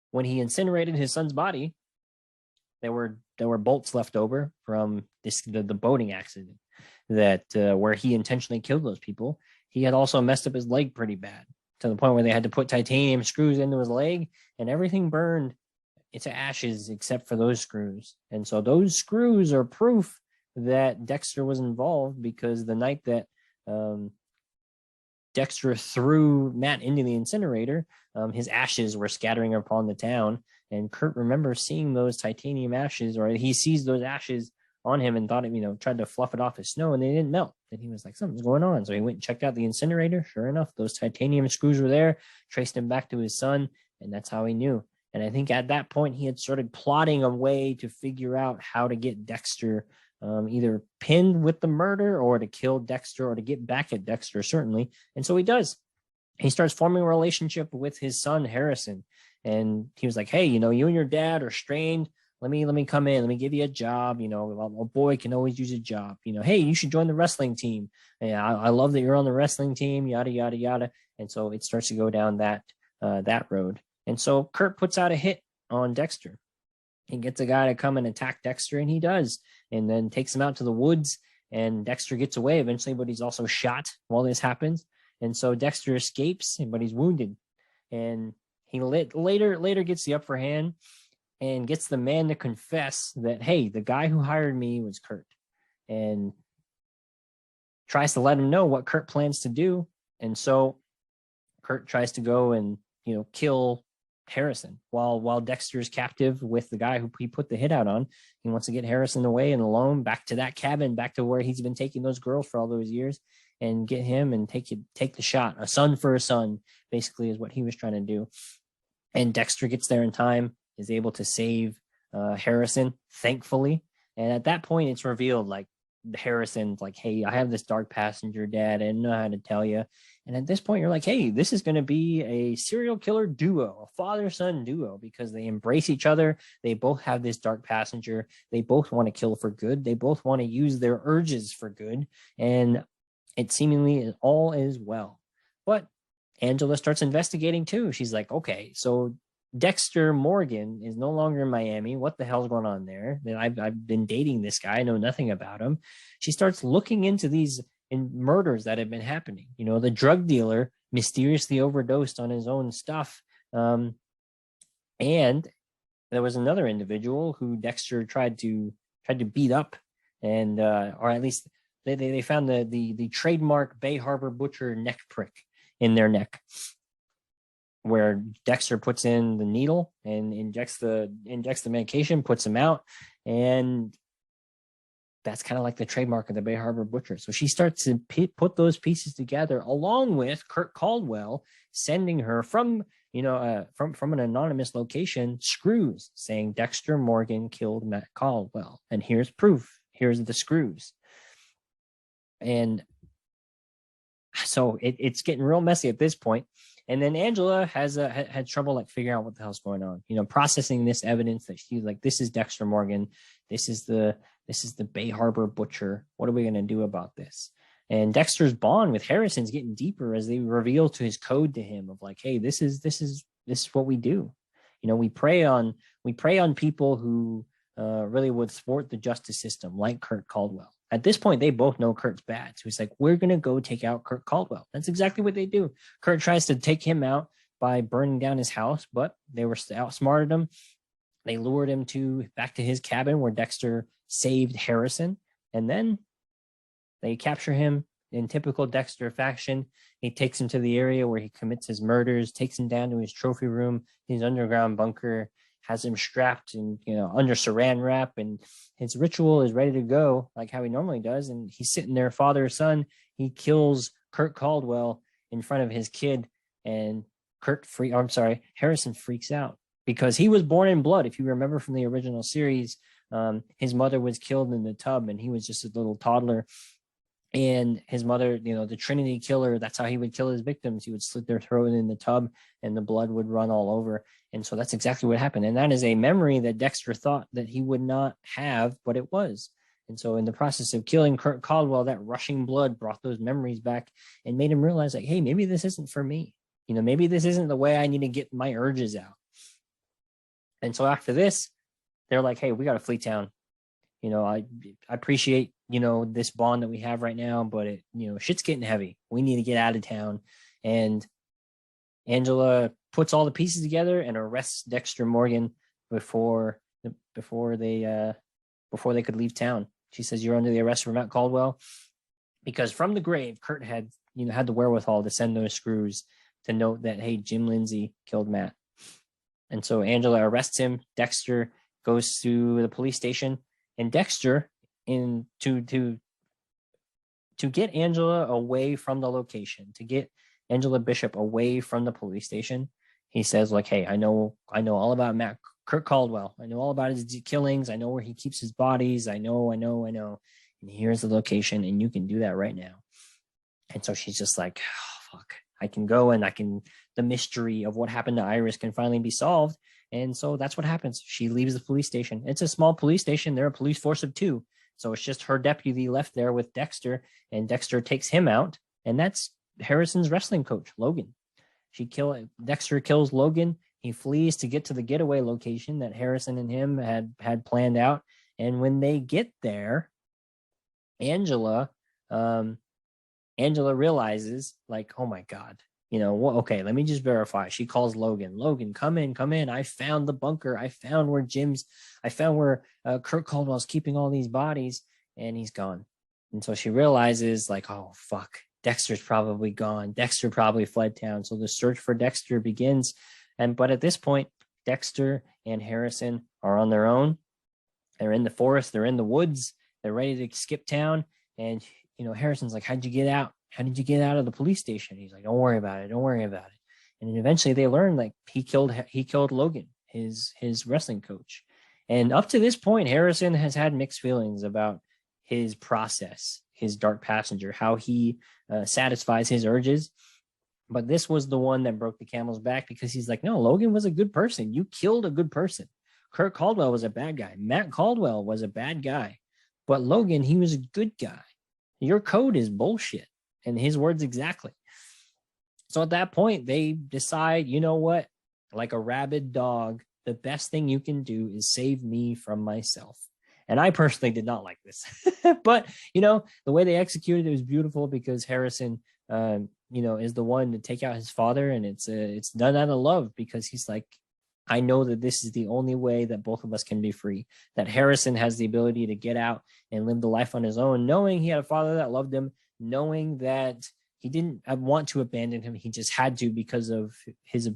when he incinerated his son's body, there were bolts left over from the boating accident that where he intentionally killed those people. He had also messed up his leg pretty bad, to the point where they had to put titanium screws into his leg, and everything burned into ashes except for those screws. And so those screws are proof that Dexter was involved, because the night that Dexter threw Matt into the incinerator, his ashes were scattering upon the town. And Kurt remembers seeing those titanium ashes, or he sees those ashes on him and thought it, tried to fluff it off as snow, and they didn't melt. And he was like, something's going on. So he went and checked out the incinerator. Sure enough, those titanium screws were there, traced him back to his son, and that's how he knew. And I think at that point, he had started plotting a way to figure out how to get Dexter either pinned with the murder, or to kill Dexter, or to get back at Dexter, certainly. And so he does. He starts forming a relationship with his son, Harrison. And he was like, hey, you and your dad are strained. Let me come in. Let me give you a job. A boy can always use a job. Hey, you should join the wrestling team. Yeah, I love that you're on the wrestling team, yada, yada, yada. And so it starts to go down that road. And so Kurt puts out a hit on Dexter. He gets a guy to come and attack Dexter, and he does, and then takes him out to the woods, and Dexter gets away eventually, but he's also shot while this happens. And so Dexter escapes, but he's wounded. And he later gets the upper hand and gets the man to confess that, hey, the guy who hired me was Kurt, and tries to let him know what Kurt plans to do. And so Kurt tries to go and, kill Harrison while Dexter's captive with the guy who he put the hit out on. He wants to get Harrison away and alone, back to that cabin, back to where he's been taking those girls for all those years, and get him and take the shot. A son for a son, basically, is what he was trying to do. And Dexter gets there in time, is able to save Harrison, thankfully. And at that point, it's revealed, like, Harrison's like, hey, I have this dark passenger, Dad. I didn't know how to tell you. And at this point, you're like, hey, this is going to be a serial killer duo, a father-son duo, because they embrace each other. They both have this dark passenger. They both want to kill for good. They both want to use their urges for good. And it seemingly all is well. But Angela starts investigating too. She's like, okay, so Dexter Morgan is no longer in Miami. What the hell's going on there? I've been dating this guy. I know nothing about him. She starts looking into these murders that have been happening. The drug dealer mysteriously overdosed on his own stuff. And there was another individual who Dexter tried to beat up, and or at least they found the trademark Bay Harbor Butcher neck prick in their neck, where Dexter puts in the needle and injects the medication, puts him out, and that's kind of like the trademark of the Bay Harbor Butcher. So she starts to put those pieces together, along with Kurt Caldwell sending her from an anonymous location screws saying Dexter Morgan killed Matt Caldwell, and here's proof. Here's the screws. And so it's getting real messy at this point. And then Angela had trouble like figuring out what the hell's going on, processing this evidence that she's like, this is Dexter Morgan. This is the Bay Harbor Butcher. What are we going to do about this? And Dexter's bond with Harrison's getting deeper as they reveal to his code to him of like, hey, this is what we do. We prey on people who really would thwart the justice system, like Kurt Caldwell. At this point, they both know Kurt's bad. So he's like, we're going to go take out Kurt Caldwell. That's exactly what they do. Kurt tries to take him out by burning down his house, but they were outsmarted him. They lured him back to his cabin where Dexter saved Harrison. And then they capture him in typical Dexter fashion. He takes him to the area where he commits his murders, takes him down to his trophy room, his underground bunker, has him strapped and under saran wrap, and his ritual is ready to go like how he normally does. And he's sitting there, father, son. He kills Kurt Caldwell in front of his kid, and Harrison freaks out because he was born in blood. If you remember from the original series, his mother was killed in the tub, and he was just a little toddler. And his mother, the Trinity killer, that's how he would kill his victims. He would slit their throat in the tub and the blood would run all over. And so that's exactly what happened. And that is a memory that Dexter thought that he would not have, but it was. And so in the process of killing Kurt Caldwell, that rushing blood brought those memories back and made him realize like, hey, maybe this isn't for me. Maybe this isn't the way I need to get my urges out. And so after this, they're like, hey, we got to flee town. I appreciate, this bond that we have right now, but shit's getting heavy. We need to get out of town. And Angela puts all the pieces together and arrests Dexter Morgan before they could leave town. She says, you're under the arrest for Matt Caldwell, because from the grave, Kurt had the wherewithal to send those screws to note that, hey, Jim Lindsay killed Matt. And so Angela arrests him. Dexter goes to the police station. And Dexter, to get Angela away from the location, to get Angela Bishop away from the police station, he says, like, hey, I know all about Kurt Caldwell. I know all about his killings. I know where he keeps his bodies. I know. And here's the location, and you can do that right now. And so she's just like, oh, fuck. I can go and the mystery of what happened to Iris can finally be solved. And so that's what happens. She leaves the police station. It's a small police station. They're a police force of 2. So it's just her deputy left there with Dexter, and Dexter takes him out. And that's Harrison's wrestling coach, Logan. Dexter kills Logan. He flees to get to the getaway location that Harrison and him had planned out. And when they get there, Angela realizes, like, oh my God, okay, let me just verify. She calls Logan, come in. I found the bunker. I found where Kurt Caldwell's keeping all these bodies, and he's gone. And so she realizes, like, oh, fuck, Dexter's probably gone. Dexter probably fled town. So the search for Dexter begins. But at this point, Dexter and Harrison are on their own. They're in the forest. They're in the woods. They're ready to skip town. And, Harrison's like, how'd you get out? How did you get out of the police station? He's like, don't worry about it. And then eventually they learn, like, he killed Logan, his wrestling coach. And up to this point, Harrison has had mixed feelings about his process, his dark passenger, how he satisfies his urges. But this was the one that broke the camel's back, because he's like, no, Logan was a good person. You killed a good person. Kurt Caldwell was a bad guy. Matt Caldwell was a bad guy. But Logan, he was a good guy. Your code is bullshit. And his words exactly. So at that point, they decide, you know what? Like a rabid dog, the best thing you can do is save me from myself. And I personally did not like this. But, the way they executed it was beautiful, because Harrison, is the one to take out his father. And it's done out of love, because he's like, I know that this is the only way that both of us can be free, that Harrison has the ability to get out and live the life on his own, knowing he had a father that loved him, knowing that he didn't want to abandon him. He just had to because of his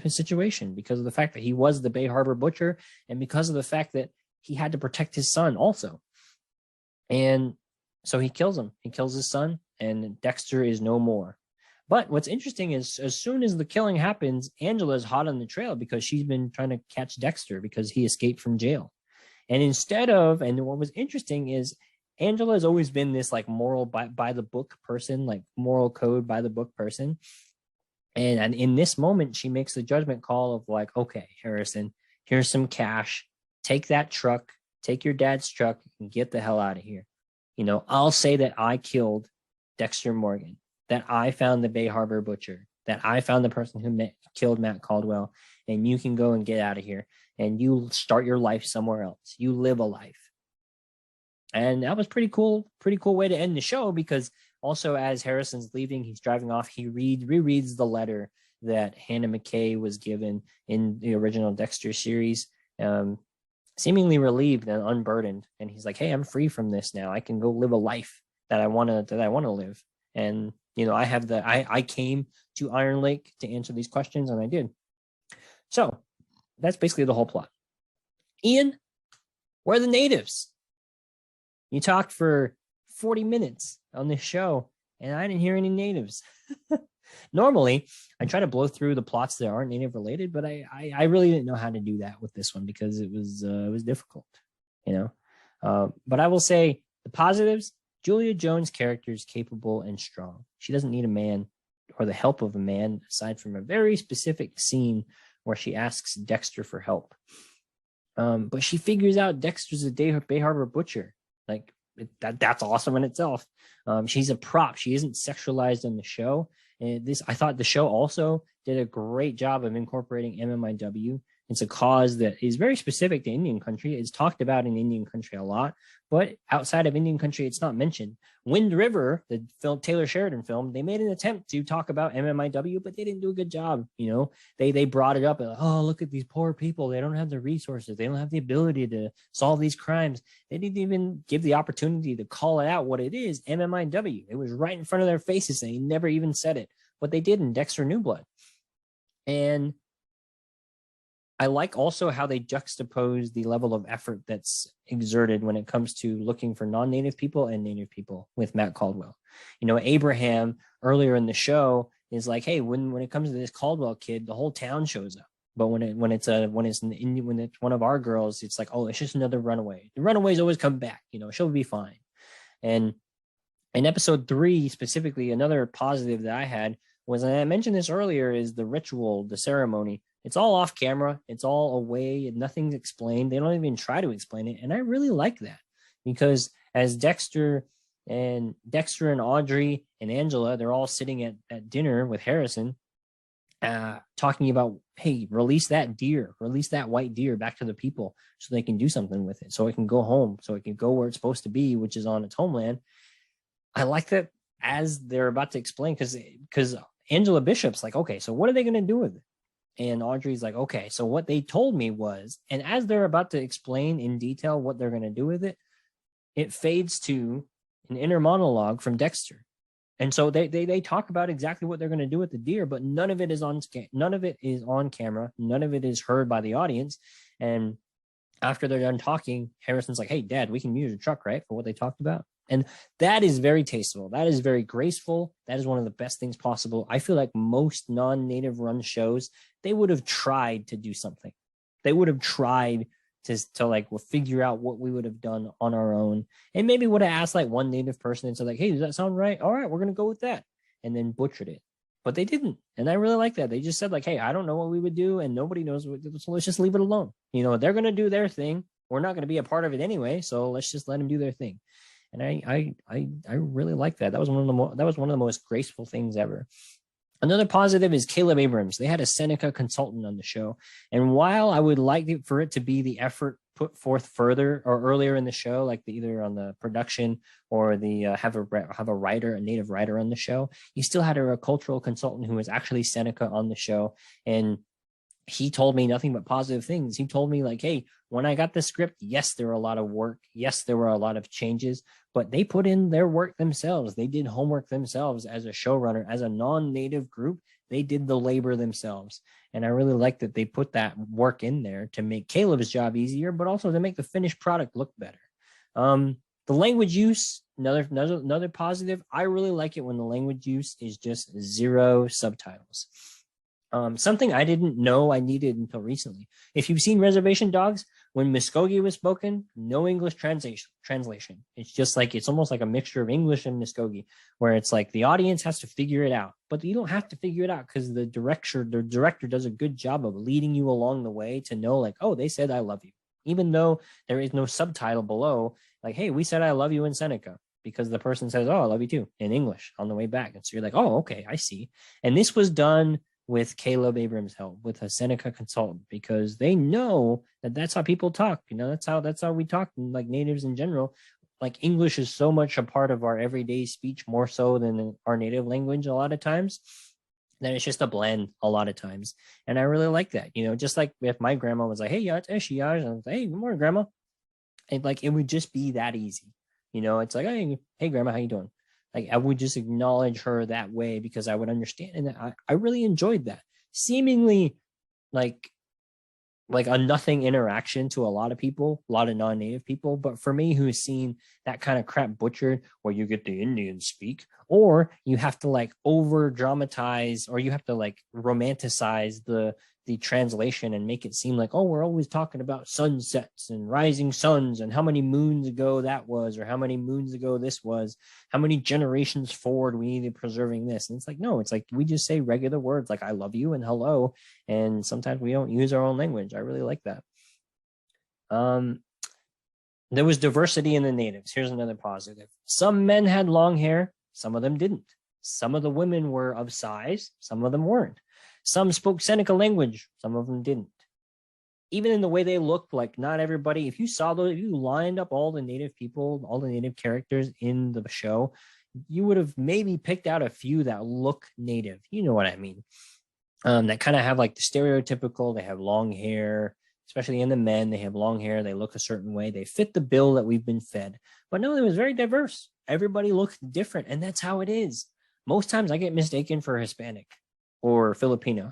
situation, because of the fact that he was the Bay Harbor Butcher, and because of the fact that he had to protect his son also. And so he kills him. He kills his son, and Dexter is no more. But what's interesting is as soon as the killing happens, Angela's hot on the trail because she's been trying to catch Dexter because he escaped from jail. And and what was interesting is Angela has always been this like moral by the book person, like moral code by the book person. And in this moment, she makes the judgment call of like, okay, Harrison, here's some cash. Take that truck, take your dad's truck, and get the hell out of here. I'll say that I killed Dexter Morgan, that I found the Bay Harbor butcher, that I found the person who killed Matt Caldwell, and you can go and get out of here, and you start your life somewhere else. You live a life. And that was pretty cool way to end the show, because also as Harrison's leaving, he's driving off, he rereads the letter that Hannah McKay was given in the original Dexter series, seemingly relieved and unburdened. And he's like, hey, I'm free from this now. I can go live a life that I want to live. And, I came to Iron Lake to answer these questions, and I did. So that's basically the whole plot. Ian, where are the natives? You talked for 40 minutes on this show, and I didn't hear any natives. Normally, I try to blow through the plots that aren't native related, but I really didn't know how to do that with this one because it was difficult, But I will say the positives: Julia Jones' character is capable and strong. She doesn't need a man or the help of a man, aside from a very specific scene where she asks Dexter for help. But she figures out Dexter's a Bay Harbor butcher. Like that's awesome in itself. She's a prop. She isn't sexualized on the show. And I thought the show also did a great job of incorporating MMIW. It's a cause that is very specific to Indian country. It's talked about in Indian country a lot, but outside of Indian country, it's not mentioned. Wind River, the Taylor Sheridan film, they made an attempt to talk about MMIW, but they didn't do a good job. They brought it up. Like, oh, look at these poor people. They don't have the resources. They don't have the ability to solve these crimes. They didn't even give the opportunity to call it out what it is, MMIW. It was right in front of their faces, and they never even said it. But they did in Dexter New Blood. And I like also how they juxtapose the level of effort that's exerted when it comes to looking for non-native people and native people with Matt Caldwell. Abraham earlier in the show is like, hey, when it comes to this Caldwell kid, the whole town shows up. But when it's one of our girls, it's like, oh, it's just another runaway. The runaways always come back. She'll be fine. And in episode 3 specifically, another positive that I had was, and I mentioned this earlier, is the ritual, the ceremony. It's all off camera. It's all away. Nothing's explained. They don't even try to explain it. And I really like that, because as Dexter and Audrey and Angela, they're all sitting at dinner with Harrison, talking about, hey, release that white deer back to the people so they can do something with it, so it can go home, so it can go where it's supposed to be, which is on its homeland. I like that as they're about to explain, because Angela Bishop's like, okay, so what are they going to do with it? And Audrey's like, okay, so what they told me was, and as they're about to explain in detail what they're going to do with it, it fades to an inner monologue from Dexter. And so they talk about exactly what they're going to do with the deer, but none of it is on camera. None of it is heard by the audience. And after they're done talking, Harrison's like, hey, Dad, we can use your truck, right, for what they talked about? And that is very tasteful. That is very graceful. That is one of the best things possible. I feel like most non-native run shows, they would have tried to do something. They would have tried to like figure out what we would have done on our own, and maybe would have asked like one native person and said like, hey, does that sound right? All right, we're going to go with that. And then butchered it. But they didn't. And I really like that. They just said like, hey, I don't know what we would do, and nobody knows what, so let's just leave it alone. They're going to do their thing. We're not going to be a part of it anyway, so let's just let them do their thing. And I really like that. That was one of the most graceful things ever. Another positive is Caleb Abrams. They had a Seneca consultant on the show. And while I would like for it to be the effort put forth further or earlier in the show, like either on the production or the have a native writer on the show, you still had a cultural consultant who was actually Seneca on the show. And he told me nothing but positive things. He told me like, hey, when I got the script, yes, there were a lot of work. Yes, there were a lot of changes, but they put in their work themselves. They did homework themselves as a showrunner, as a non-native group. They did the labor themselves. And I really like that they put that work in there to make Caleb's job easier, but also to make the finished product look better. The language use, another positive. I really like it when the language use is just zero subtitles. Something I didn't know I needed until recently. If you've seen Reservation Dogs, when Muskogee was spoken, no English translation. It's just like, it's almost like a mixture of English and Muskogee, where it's like the audience has to figure it out, but you don't have to figure it out because the director does a good job of leading you along the way to know, like, oh, they said I love you, even though there is no subtitle below, like, hey, we said I love you in Seneca, because the person says, oh, I love you too, in English on the way back. And so you're like, oh, okay, I see. And this was done with Caleb Abrams' help, with a Seneca consultant, because they know that that's how people talk. You know, that's how we talk, like natives in general. Like, English is so much a part of our everyday speech, more so than our native language a lot of times, that it's just a blend a lot of times. And I really like that. You know, just like if my grandma was like, hey, yeah, it's and I was like, hey, good morning, grandma. And like, it would just be that easy. You know, it's like, hey, grandma, how you doing? Like, I would just acknowledge her that way because I would understand. And I really enjoyed that. Seemingly like a nothing interaction to a lot of people, a lot of non-native people. But for me, who's seen that kind of crap butchered, where you get the Indians speak, or you have to like over dramatize, or you have to like romanticize the translation and make it seem like, oh, we're always talking about sunsets and rising suns and how many moons ago that was, or how many moons ago this was, how many generations forward we needed preserving this. And it's like, no, it's like we just say regular words like I love you and hello, and sometimes we don't use our own language. I really like that. There was diversity in the natives. Here's another positive. Some men had long hair, some of them didn't. Some of the women were of size, some of them weren't. Some spoke Seneca language, some of them didn't. Even in the way they looked, like not everybody, if you saw those, if you lined up all the native people, all the native characters in the show, you would have maybe picked out a few that look native. You know what I mean? That kind of have like the stereotypical, they have long hair, especially in the men, they have long hair, they look a certain way, they fit the bill that we've been fed. But no, it was very diverse. Everybody looked different, and that's how it is. Most times I get mistaken for Hispanic or Filipino,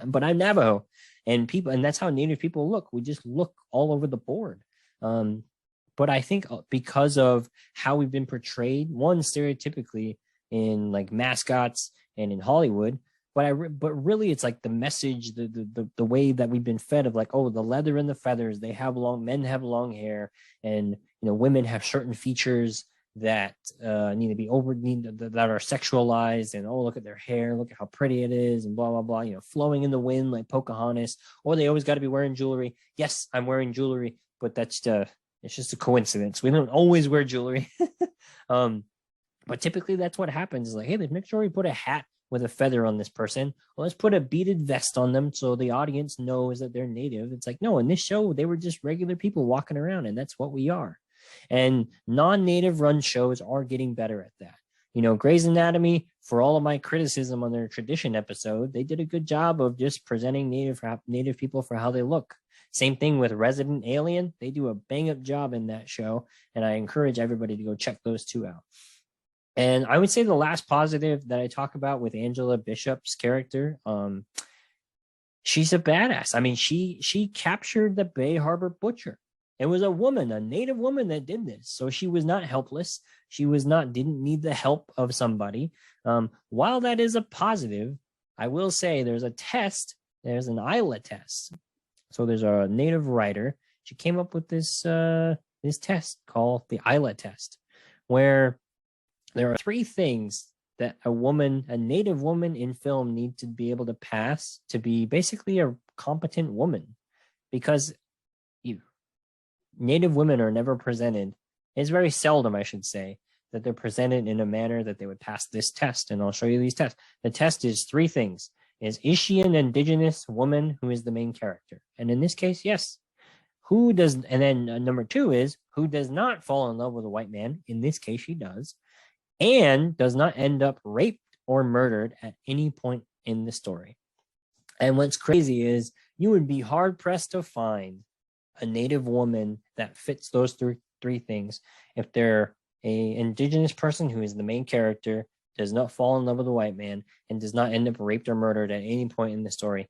but I'm Navajo, and that's how native people look. We just look all over the board. But I think because of how we've been portrayed, one, stereotypically in like mascots and in Hollywood, but really it's like the message, the way that we've been fed of like, oh, the leather and the feathers, men have long hair, and you know, women have certain features that that are sexualized, and oh, look at their hair, look at how pretty it is, and blah blah blah, you know, flowing in the wind like Pocahontas, or they always got to be wearing jewelry. Yes, I'm wearing jewelry, but it's just a coincidence. We don't always wear jewelry. But typically that's what happens, is like, hey, let's make sure we put a hat with a feather on this person. Well, let's put a beaded vest on them so the audience knows that they're native. It's like, no, in this show, they were just regular people walking around, and that's what we are. And non-native run shows are getting better at that. You know, Grey's Anatomy, for all of my criticism on their tradition episode, they did a good job of just presenting native people for how they look. Same thing with Resident Alien. They do a bang-up job in that show, and I encourage everybody to go check those two out. And I would say the last positive that I talk about with Angela Bishop's character, she's a badass. I mean, she captured the Bay Harbor Butcher. It was a woman, a native woman, that did this. So she was not helpless. She didn't need the help of somebody. While that is a positive, I will say there's a test. There's an ILA test. So there's a native writer. She came up with this test called the ILA test, where there are 3 things that a native woman in film needs to be able to pass to be basically a competent woman, because native women are never presented. It's very seldom, I should say, that they're presented in a manner that they would pass this test. And I'll show you these tests. The test is 3 things. Is she an indigenous woman who is the main character? And in this case, yes. And then number 2 is, who does not fall in love with a white man? In this case, she does. And does not end up raped or murdered at any point in the story. And what's crazy is you would be hard pressed to find a native woman that fits those 3 things. If they're a indigenous person who is the main character, does not fall in love with a white man, and does not end up raped or murdered at any point in the story,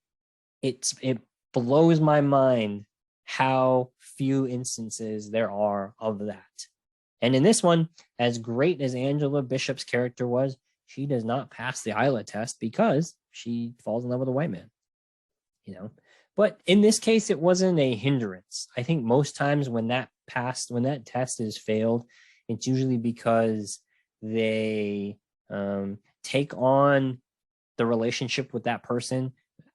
it blows my mind how few instances there are of that. And in this one, as great as Angela Bishop's character was, she does not pass the Isla test because she falls in love with a white man, you know. But in this case, it wasn't a hindrance. I think most times when that test is failed, it's usually because they take on the relationship with that person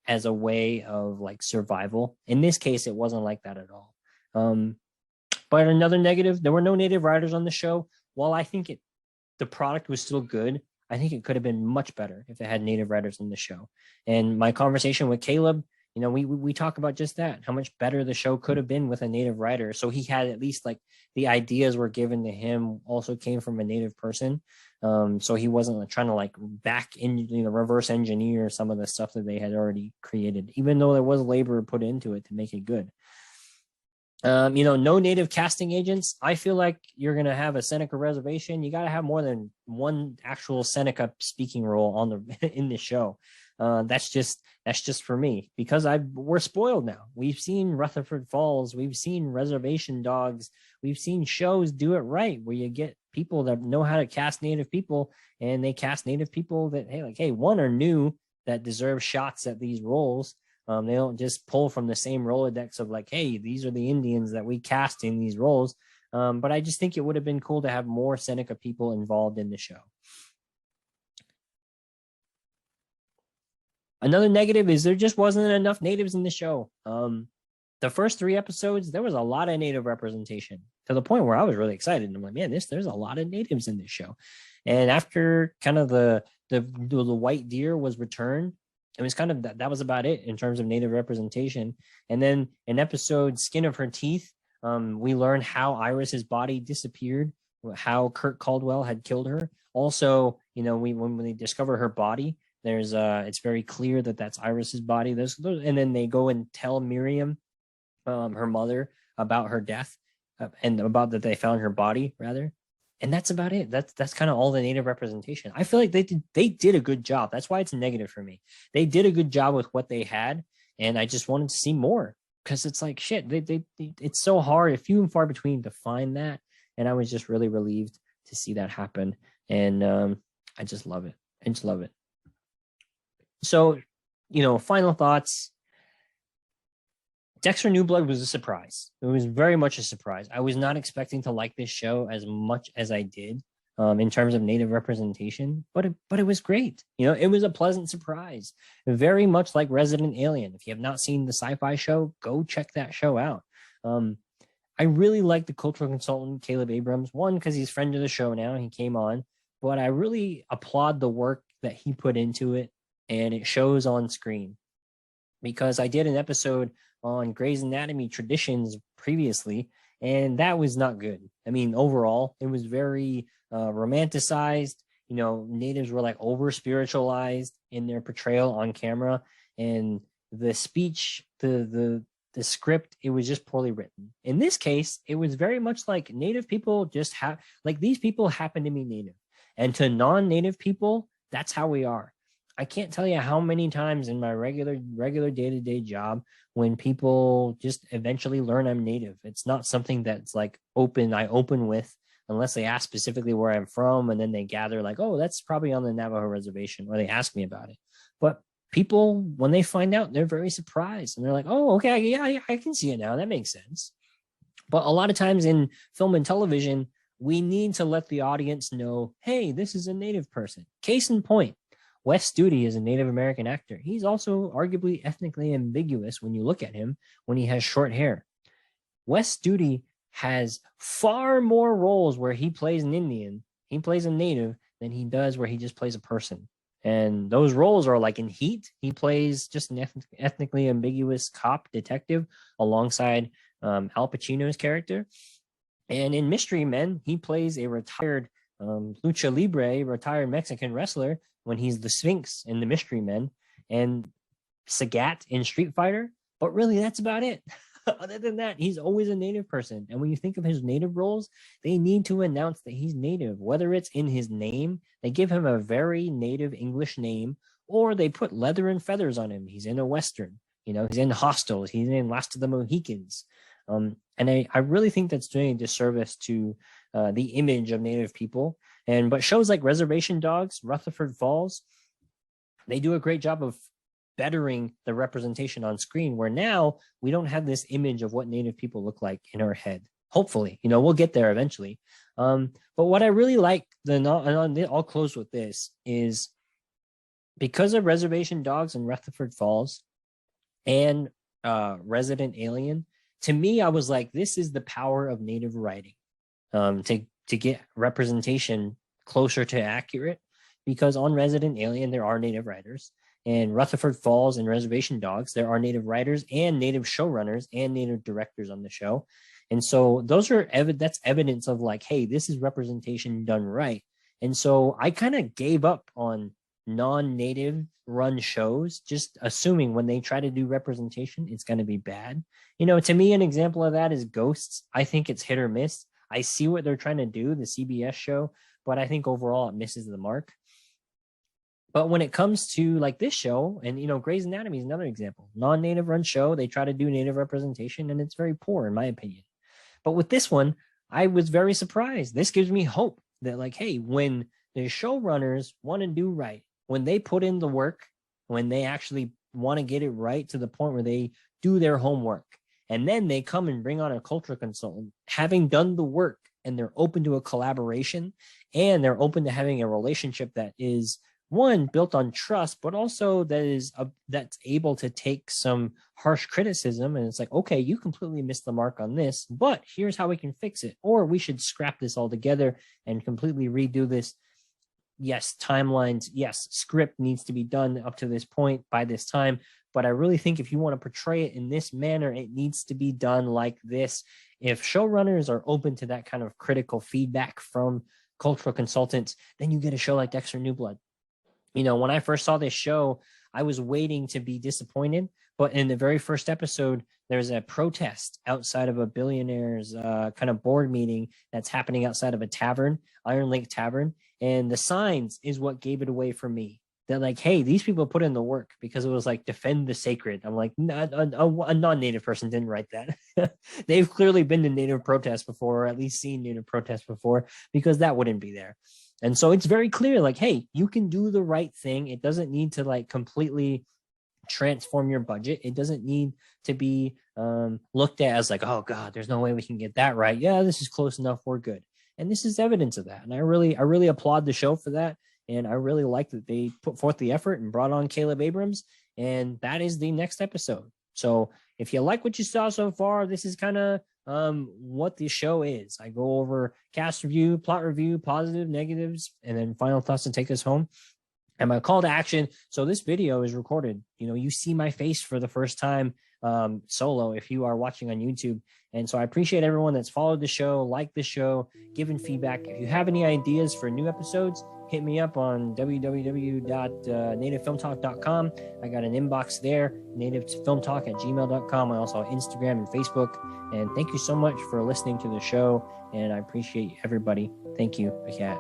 as a way of like survival. In this case, it wasn't like that at all. But another negative, there were no native writers on the show. While I think the product was still good, I think it could have been much better if it had native writers on the show. And my conversation with Caleb, you know, we talk about just that, how much better the show could have been with a native writer. So he had at least like the ideas were given to him also came from a native person. So he wasn't like, trying to like reverse engineer some of the stuff that they had already created, even though there was labor put into it to make it good. No native casting agents. I feel like you're going to have a Seneca reservation. You got to have more than one actual Seneca speaking role in the show. That's just for me because we're spoiled now. We've seen Rutherford Falls. We've seen Reservation Dogs. We've seen shows do it right where you get people that know how to cast native people and they cast native people that, hey, one are new that deserve shots at these roles. They don't just pull from the same Rolodex of like, hey, these are the Indians that we cast in these roles. But I just think it would have been cool to have more Seneca people involved in the show. Another negative is there just wasn't enough natives in the show. The first 3 episodes, there was a lot of native representation to the point where I was really excited. I'm like, man, there's a lot of natives in this show. And after kind of the white deer was returned, it was kind of that was about it in terms of native representation. And then in episode Skin of Her Teeth, we learned how Iris's body disappeared, how Kurt Caldwell had killed her. Also, when they discover her body, there's it's very clear that that's Iris's body. And then they go and tell Miriam, her mother, about her death and about that they found her body rather. And that's about it. That's kind of all the native representation. I feel like they did a good job. That's why it's a negative for me. They did a good job with what they had, and I just wanted to see more because it's like shit. It's so hard, few and far between to find that, and I was just really relieved to see that happen. And I just love it. I just love it. So, final thoughts. Dexter New Blood was a surprise. It was very much a surprise. I was not expecting to like this show as much as I did in terms of native representation, but it was great. It was a pleasant surprise. Very much like Resident Alien. If you have not seen the sci-fi show, go check that show out. I really like the cultural consultant, Caleb Abrams, one, because he's friend of the show now. He came on, but I really applaud the work that he put into it, and it shows on screen. Because I did an episode on Grey's Anatomy traditions previously, and that was not good. I mean, overall, it was very romanticized. Natives were like over spiritualized in their portrayal on camera, and the speech, the script, it was just poorly written. In this case, it was very much like native people just have like these people happen to be native, and to non-native people, that's how we are. I can't tell you how many times in my regular day-to-day job when people just eventually learn I'm native. It's not something that's like I open with unless they ask specifically where I'm from, and then they gather like, oh, that's probably on the Navajo reservation, or they ask me about it. But people, when they find out, they're very surprised, and they're like, oh, okay, yeah, I can see it now. That makes sense. But a lot of times in film and television, we need to let the audience know, hey, this is a native person. Case in point, Wes Studi is a Native American actor. He's also arguably ethnically ambiguous when you look at him when he has short hair. Wes Studi has far more roles where he plays an Indian, he plays a native, than he does where he just plays a person. And those roles are like in Heat, he plays just an ethnically ambiguous cop detective alongside Al Pacino's character. And in Mystery Men, he plays a retired lucha libre, retired Mexican wrestler when he's the Sphinx in the Mystery Men, and Sagat in Street Fighter. But really, that's about it. Other than that, he's always a native person. And when you think of his native roles, they need to announce that he's native, whether it's in his name, they give him a very native English name, or they put leather and feathers on him. He's in a Western, he's in Hostel, he's in Last of the Mohicans. And I really think that's doing a disservice to the image of Native people. But shows like Reservation Dogs, Rutherford Falls, they do a great job of bettering the representation on screen, where now we don't have this image of what Native people look like in our head. Hopefully, we'll get there eventually. But what I really like, and I'll close with this, is because of Reservation Dogs and Rutherford Falls and Resident Alien, to me, I was like, this is the power of Native writing, to get representation closer to accurate, because on Resident Alien, there are Native writers. And Rutherford Falls and Reservation Dogs, there are Native writers and Native showrunners and Native directors on the show. And so that's evidence of like, hey, this is representation done right. And so I kind of gave up on non-Native run shows, just assuming when they try to do representation, it's going to be bad. To me, an example of that is Ghosts. I think it's hit or miss. I see what they're trying to do, the CBS show, but I think overall it misses the mark. But when it comes to like this show, and Grey's Anatomy is another example, non-Native run show, they try to do Native representation and it's very poor in my opinion. But with this one, I was very surprised. This gives me hope that like, hey, when the showrunners want to do right, when they put in the work, when they actually want to get it right to the point where they do their homework, and then they come and bring on a cultural consultant, having done the work, and they're open to a collaboration, and they're open to having a relationship that is, one, built on trust, but also that's able to take some harsh criticism. And it's like, okay, you completely missed the mark on this, but here's how we can fix it. Or we should scrap this all together and completely redo this. Yes, timelines. Yes, script needs to be done up to this point by this time. But I really think if you want to portray it in this manner, it needs to be done like this. If showrunners are open to that kind of critical feedback from cultural consultants, then you get a show like Dexter New Blood. When I first saw this show, I was waiting to be disappointed. But in the very first episode, there's a protest outside of a billionaire's kind of board meeting that's happening outside of a tavern, Iron Lake Tavern. And the signs is what gave it away for me. That like, hey, these people put in the work, because it was like defend the sacred. I'm like, a non-Native person didn't write that. They've clearly been to Native protests before, or at least seen Native protests before, because that wouldn't be there. And so it's very clear, like, hey, you can do the right thing. It doesn't need to like completely transform your budget. It doesn't need to be looked at as like, oh God, there's no way we can get that right. Yeah, this is close enough. We're good. And this is evidence of that. And I really applaud the show for that. And I really like that they put forth the effort and brought on Caleb Abrams. And that is the next episode. So if you like what you saw so far, this is kind of what the show is. I go over cast review, plot review, positive, negatives, and then final thoughts to take us home. And my call to action. So this video is recorded. You see my face for the first time solo if you are watching on YouTube. And so I appreciate everyone that's followed the show, liked the show, given feedback. If you have any ideas for new episodes, hit me up on www.nativefilmtalk.com. I got an inbox there, nativefilmtalk@gmail.com. I also have Instagram and Facebook. And thank you so much for listening to the show. And I appreciate everybody. Thank you. Yeah.